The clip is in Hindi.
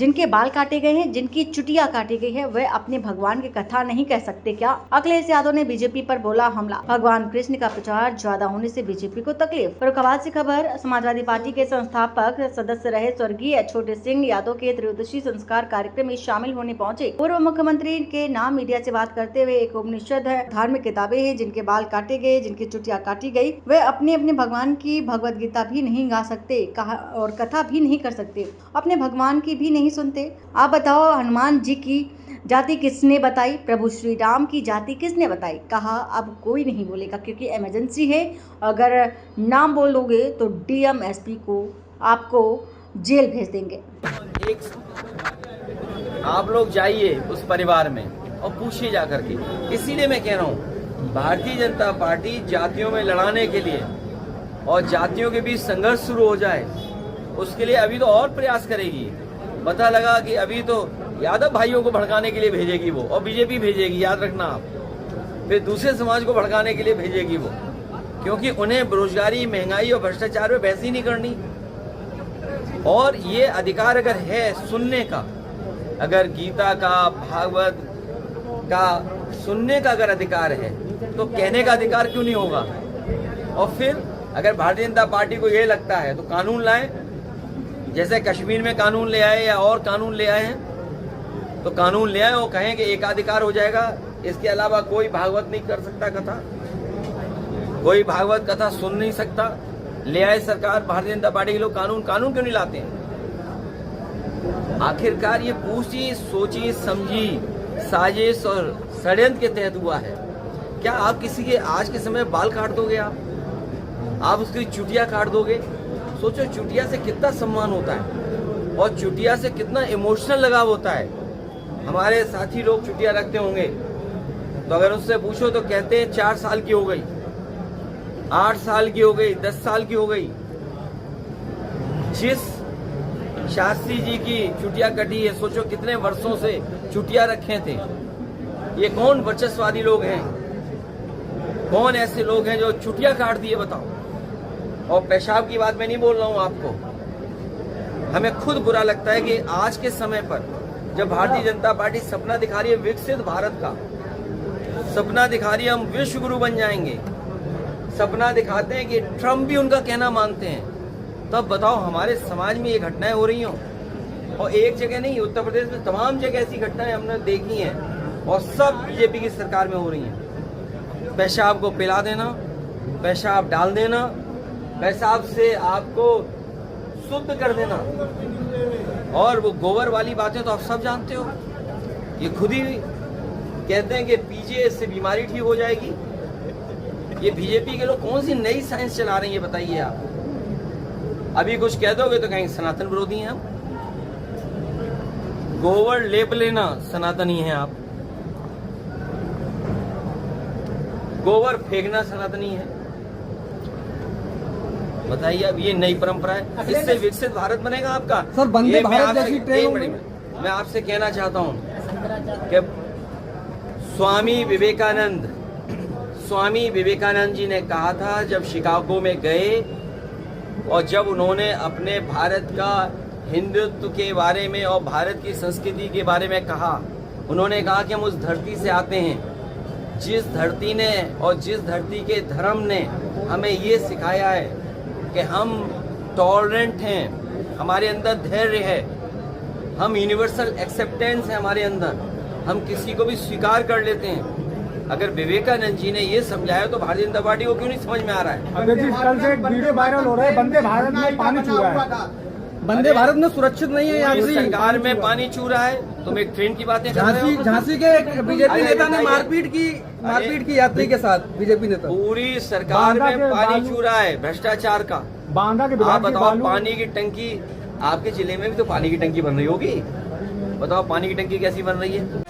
जिनके बाल काटे गए हैं, जिनकी चुटिया काटी गई है, वे अपने भगवान की कथा नहीं कह सकते क्या? अखिलेश यादव ने बीजेपी पर बोला हमला। भगवान कृष्ण का प्रचार ज्यादा होने से बीजेपी को तकलीफ। फर्रुखाबाद से खबर। समाजवादी पार्टी के संस्थापक सदस्य रहे स्वर्गीय छोटे सिंह यादव के त्रयोदशी संस्कार कार्यक्रम में शामिल होने पहुंचे पूर्व मुख्यमंत्री के नाम मीडिया से बात करते हुए एक उपनिषद है, धार्मिक किताबें हैं, जिनके बाल काटे गए, जिनकी चुटिया काटी गई, वे अपने भगवान की भगवत गीता भी नहीं गा सकते, कहा और कथा भी नहीं कर सकते, अपने भगवान की भी नहीं सुनते। आप बताओ, हनुमान जी की जाति किसने बताई? प्रभु श्री राम की जाति किसने बताई? कहा अब कोई नहीं बोलेगा क्योंकि इमरजेंसी है, अगर नाम बोलोगे तो डीएम एसपी को आपको जेल भेज देंगे। आप लोग जाइए उस परिवार में और पूछिए जाकर के। इसीलिए मैं कह रहा हूँ, भारतीय जनता पार्टी जातियों में लड़ाने के लिए और जातियों के बीच संघर्ष शुरू हो जाए, उसके लिए अभी तो और प्रयास करेगी। पता लगा कि अभी तो यादव भाइयों को भड़काने के लिए भेजेगी वो, और बीजेपी भेजेगी, याद रखना आप। फिर दूसरे समाज को भड़काने के लिए भेजेगी वो, क्योंकि उन्हें बेरोजगारी, महंगाई और भ्रष्टाचार में बहस ही नहीं करनी। और ये अधिकार अगर है सुनने का, अगर गीता का, भागवत का सुनने का अगर अधिकार है, तो कहने का अधिकार क्यों नहीं होगा? और फिर अगर भारतीय जनता पार्टी को ये लगता है तो कानून लाए, जैसे कश्मीर में कानून ले आए या और कानून ले आए हैं, तो कानून ले आए और कहें कि एकाधिकार हो जाएगा, इसके अलावा कोई भागवत नहीं कर सकता कथा, कोई भागवत कथा सुन नहीं सकता। ले आए सरकार, भारतीय जनता पार्टी के लोग कानून क्यों नहीं लाते हैं? आखिरकार ये पूछी सोची समझी साजिश और षड्यंत्र के तहत हुआ है। क्या आप किसी के आज के समय बाल काट दोगे? आप उसकी चुटिया काट दोगे? सोचो, चुटिया से कितना सम्मान होता है और चुटिया से कितना इमोशनल लगाव होता है। हमारे साथी लोग चुटिया रखते होंगे, तो अगर उससे पूछो तो कहते हैं 4 साल की हो गई, 8 साल की हो गई, 10 साल की हो गई। जिस शास्त्री जी की चुटिया कटी है, सोचो कितने वर्षों से चुटिया रखे थे। ये कौन वर्चस्ववादी लोग हैं? कौन ऐसे लोग हैं जो चुटिया काट दिए? बताओ। और पेशाब की बात मैं नहीं बोल रहा हूं आपको, हमें खुद बुरा लगता है कि आज के समय पर जब भारतीय जनता पार्टी सपना दिखा रही है विकसित भारत का, सपना दिखा रही है हम विश्व गुरु बन जाएंगे, सपना दिखाते हैं कि ट्रम्प भी उनका कहना मानते हैं, तब बताओ हमारे समाज में ये घटनाएं हो रही हो। और एक जगह नहीं, उत्तर प्रदेश में तमाम जगह ऐसी घटनाएं हमने देखी हैं और सब बीजेपी की सरकार में हो रही हैं। पेशाब को पिला देना, पेशाब डाल देना, पेशाब से आपको शुद्ध कर देना, और वो गोबर वाली बातें तो आप सब जानते हो। ये खुद ही कहते हैं कि पीजिए इससे बीमारी ठीक हो जाएगी। ये बीजेपी के लोग कौन सी नई साइंस चला रहे हैं, ये बताइए आप। अभी कुछ कह दोगे तो कहेंगे सनातन विरोधी हैं हम। गोबर लेप लेना, सनातनी हैं आप। गोबर फेंकना, सनातनी है। बताइए, अब ये नई परंपरा है, इससे विकसित भारत बनेगा आपका? सर, वंदे भारत जैसी ट्रेन। मैं आपसे कहना चाहता हूं कि स्वामी विवेकानंद जी ने कहा था, जब शिकागो में गए और जब उन्होंने अपने भारत का हिंदुत्व के बारे में और भारत की संस्कृति के बारे में कहा, उन्होंने कहा कि हम उस धरती से आते हैं जिस धरती ने और जिस धरती के धर्म ने हमें ये सिखाया है कि हम टॉलरेंट हैं, हमारे अंदर धैर्य है, हम यूनिवर्सल एक्सेप्टेंस है हमारे अंदर, हम किसी को भी स्वीकार कर लेते हैं। अगर विवेकानंद जी ने ये समझाया तो भारतीय जनता पार्टी को क्यों नहीं समझ में आ रहा है? अगर जी कल से एक वीडियो वायरल हो रहा है, वंदे भारत में पानी चू रहा है, वंदे भारत में सुरक्षित नहीं है। यहाँ सरकार में पानी चू रहा है, तुम एक ट्रेन की बातें कर रहे हो। झांसी के बीजेपी नेता ने मारपीट की यात्री के साथ, बीजेपी नेता। पूरी सरकार में पानी चू रहा है भ्रष्टाचार का। बांदा के आप बताओ, पानी की टंकी आपके जिले में भी तो पानी की टंकी बन रही होगी, बताओ पानी की टंकी कैसी बन रही है?